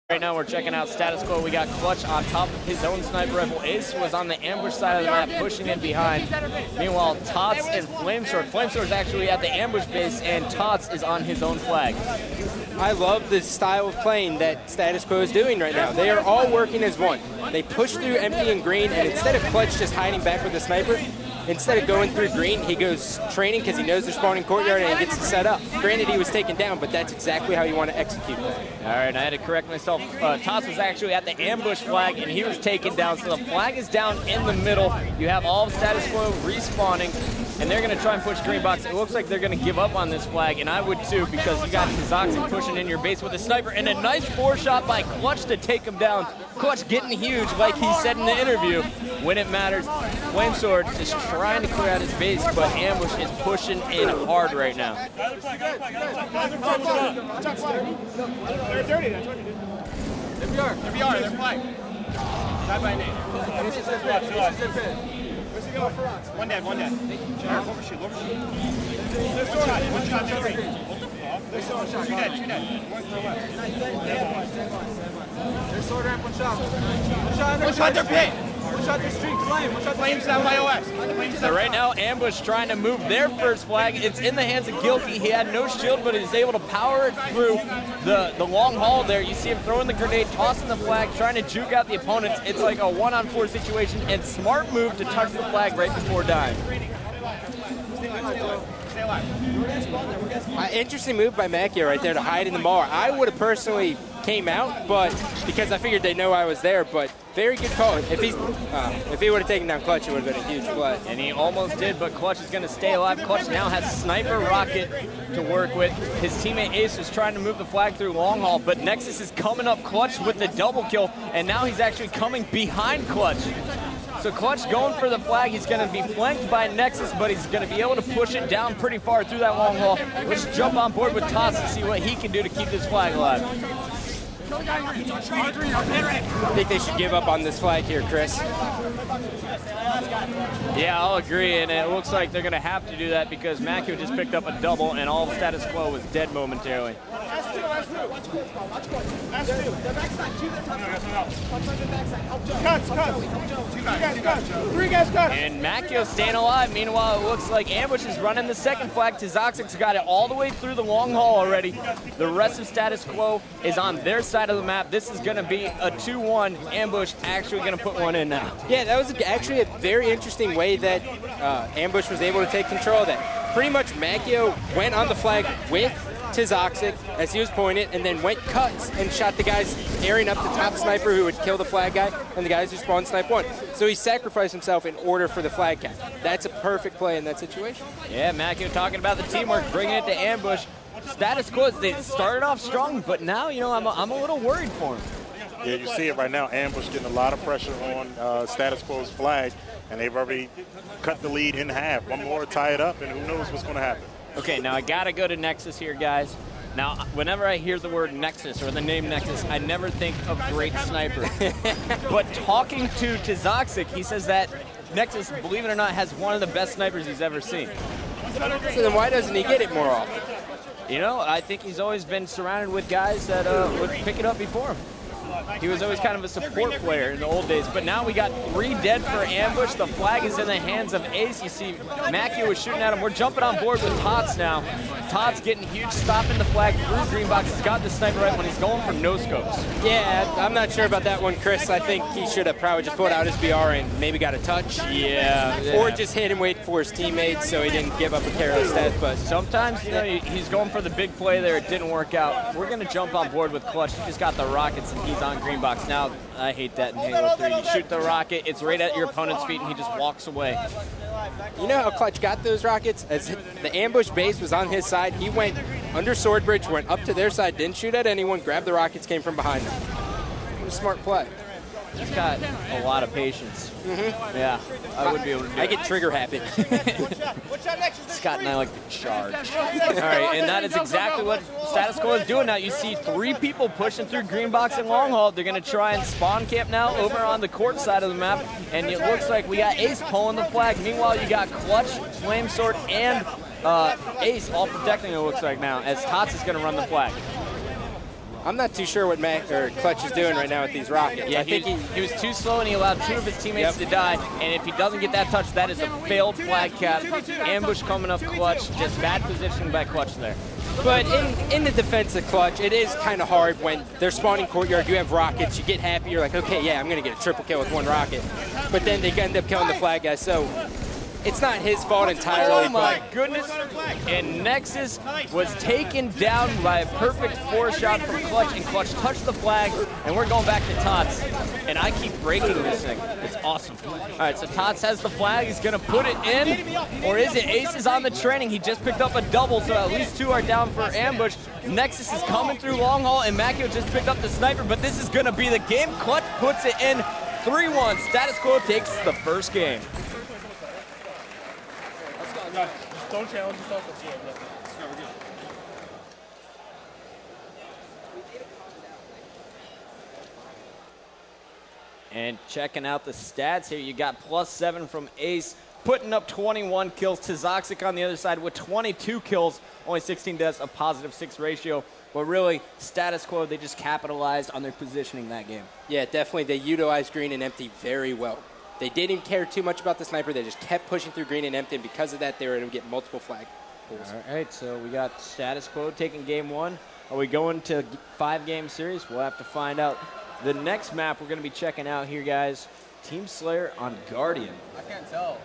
Right now we're checking out status quo. We got Clutch on top of his own sniper rifle. Ace was on the ambush side of the map, pushing in behind. Meanwhile, Tots and Flamesword is actually at the ambush base, and Tots is on his own flag. I love the style of playing that status quo is doing right now. They are all working as one. They push through empty and green, and instead of Clutch just hiding back with the sniper, instead of going through green, he goes training because he knows they're spawning courtyard and he gets to set up. Granted, he was taken down, but that's exactly how you want to execute that. All right, I had to correct myself. Tots was actually at the ambush flag, and he was taken down. So the flag is down in the middle. You have all of status quo respawning, and they're going to try and push green box. It looks like they're going to give up on this flag, and I would too, because you got Tsquared pushing in your base with a sniper, and a nice 4-shot by Clutch to take him down. Clutch getting huge, like he said in the interview, when it matters. Flamesword is trying to clear out his base, but Ambush is pushing in hard right now. They're dirty, they're dirty. They're BR, they're flying. Not by name. Where's he going for us? One dead. Overshoot. They're shot. One shot, they're three. They're shot. Two dead. One for left. They're sword ramp, one shot. One shot, they're pit. One shot, they're streak flame. One shot, flames down by OS. So right now, Ambush trying to move their first flag. It's in the hands of Guilty. He had no shield, but he's able to power it through the long haul there. You see him throwing the grenade, tossing the flag, trying to juke out the opponents. It's like a 1-on-4 situation, and smart move to touch the flag right before dying. Interesting move by Macchio right there to hide in the mall. I would have personally came out, but because I figured they know I was there, but very good call. If he would have taken down Clutch, it would have been a huge play. And he almost did, but Clutch is going to stay alive. Clutch now has Sniper Rocket to work with. His teammate Ace is trying to move the flag through long haul, but Nexus is coming up Clutch with the double kill, and now he's actually coming behind Clutch. So Clutch going for the flag. He's going to be flanked by Nexus, but he's going to be able to push it down pretty far through that long haul. Let's jump on board with Tots and see what he can do to keep this flag alive. I think they should give up on this flag here, Chris. Yeah, I'll agree, and it looks like they're going to have to do that because Macchio just picked up a double, and all the status quo was dead momentarily. And Macchio staying alive. Meanwhile, it looks like Ambush is running the second flag. Tsquared's got it all the way through the long haul already. The rest of status quo is on their side of the map. This is going to be a 2-1. Ambush actually going to put one in now. Yeah, that was actually a very interesting way that Ambush was able to take control of that. Pretty much Macchio went on the flag with Tsquared as he was pointed, and then went cuts and shot the guys airing up the top sniper who would kill the flag guy, and the guys who spawned snipe one. So he sacrificed himself in order for the flag guy. That's a perfect play in that situation. Yeah, Macchio talking about the teamwork, bringing it to Ambush. Status quo, they started off strong, but now, you know, I'm a little worried for him. Yeah, you see it right now. Ambush getting a lot of pressure on status quo's flag, and they've already cut the lead in half. One more, tie it up, and who knows what's going to happen. Okay, now I got to go to Nexus here, guys. Now, whenever I hear the word Nexus or the name Nexus, I never think of great sniper. But talking to Tsquared, he says that Nexus, believe it or not, has one of the best snipers he's ever seen. So then why doesn't he get it more often? You know, I think he's always been surrounded with guys that would pick it up before him. He was always kind of a support player in the old days, but now we got 3 dead for Ambush. The flag is in the hands of Ace. You see Macchio was shooting at him. We're jumping on board with Tots now. Tots getting huge, stopping the flag through green box. He's got the sniper right when he's going for no scopes. Yeah, I'm not sure about that one, Chris. I think he should have probably just pulled out his BR and maybe got a touch. Yeah. Or just hit and wait for his teammates so he didn't give up a careless death. But sometimes, you know, he's going for the big play there. It didn't work out. We're going to jump on board with Clutch. He just got the rockets and he's on green box. Now, I hate that in Halo 3. You shoot the rocket, it's right at your opponent's feet, and he just walks away. You know how Clutch got those rockets? As the ambush base was on his side, he went under Sword Bridge, went up to their side, didn't shoot at anyone, grabbed the rockets, came from behind them. It was a smart play. He's got a lot of patience. Yeah, I would be able to do I get trigger happy. Scott and I like to charge. All right, and that is exactly what status quo is doing now. You see 3 people pushing through green box and long haul. They're going to try and spawn camp now over on the court side of the map, and it looks like we got Ace pulling the flag. Meanwhile, you got Clutch, Flamesword, and Ace all protecting, it looks like now, as Tots is going to run the flag. I'm not too sure what Clutch is doing right now with these rockets. Yeah, I think he was too slow, and he allowed 2 of his teammates to die. And if he doesn't get that touch, that is a failed flag cap. Ambush coming up Clutch. Just bad positioning by Clutch there. But in the defense of Clutch, it is kind of hard when they're spawning courtyard, you have rockets, you get happy, you're like, okay, yeah, I'm going to get a triple kill with 1 rocket. But then they end up killing the flag guy. So it's not his fault entirely. Oh my goodness. And Nexus was taken down by a perfect 4-shot from Clutch, and Clutch touched the flag, and we're going back to Tots. And I keep breaking this thing. It's awesome. All right, so Tots has the flag. He's going to put it in. Or is it? Ace is on the training. He just picked up a double, so at least 2 are down for ambush. Nexus is coming through long haul, and Macchio just picked up the sniper, but this is going to be the game. Clutch puts it in 3-1. Status Quo takes the first game. Don't challenge yourself. No, we're good. And checking out the stats here, you got +7 from Ace, putting up 21 kills. Tsquared on the other side with 22 kills, only 16 deaths, a +6 ratio. But really, Status Quo, they just capitalized on their positioning that game. Yeah, definitely. They utilized green and empty very well. They didn't care too much about the sniper. They just kept pushing through green and empty, and because of that, they were able to get multiple flag pulls. All right, so we got Status Quo taking game 1. Are we going to 5-game series? We'll have to find out. The next map we're going to be checking out here, guys, Team Slayer on Guardian. I can't tell.